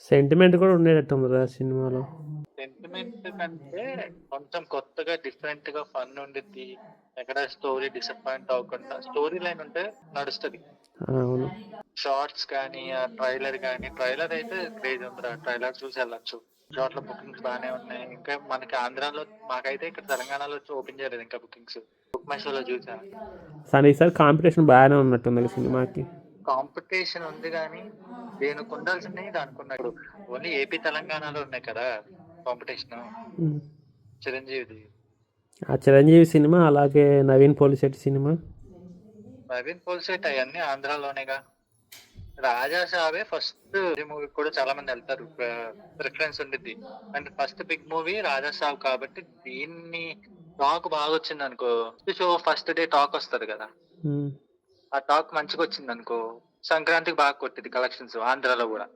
Sentiment కూడా ఉండేటట్టుంది కదా సినిమాలో. సెంటిమెంట్ కంటే కొంచెం కొత్తగా డిఫరెంట్ గా ఫన్ ఉండిద్ది. ఎక్కడ స్టోరీ డిసప్పాయింట్ అవ్వకుండా స్టోరీ లైన్ ఉంటే నడుస్తుంది. అవును. షార్ట్స్ కానీ ఆ ట్రైలర్ కానీ, ట్రైలర్ అయితే క్రేజ్ ఉందిరా. ట్రైలర్ చూసి వెళ్ళొచ్చు. చోట్ల బుకింగ్స్ బాగానే ఉన్నాయి. ఇంకా మనకి ఆంధ్రాలో, మాకైతే ఇక్కడ తెలంగాణలో వచ్చి ఓపెన్ చేయలేదు ఇంకా బుకింగ్స్. బుక్ మై షోలో చూసా. కానీ ఈసారి కాంపిటీషన్ బాగానే ఉన్నట్టుంది ఈ సినిమాకి. కాంపిటీషన్ ఉంది కానీ దేనికి ఉండాల్సింది దానికి ఉన్నాయి. ఇప్పుడు ఓన్లీ ఏపీ తెలంగాణలో ఉన్నాయి కదా కాంపిటీషన్. ఉమ్. చిరంజీవిది, ఆ చిరంజీవి సినిమా, అలాగే నవీన్ పోలిశెట్టి సినిమా. నవీన్ పోల్సేట్ అవన్నీ ఆంధ్రాలోనేగా. రాజా సాబే ఫస్ట్ మూవీ కూడా చాలా మంది వెళ్తారు, ప్రిఫరెన్స్ ఉండిద్ది. అండ్ ఫస్ట్ బిగ్ మూవీ రాజా సాబ్ కాబట్టి దీన్ని టాక్ బాగా వచ్చింది అనుకో. షో ఫస్ట్ డే టాక్ వస్తుంది కదా, ఉమ్. ఆ టాక్ మంచిగా వచ్చింది అనుకో, సంక్రాంతికి బాగా కొట్టింది కలెక్షన్స్ ఆంధ్రాలో కూడా.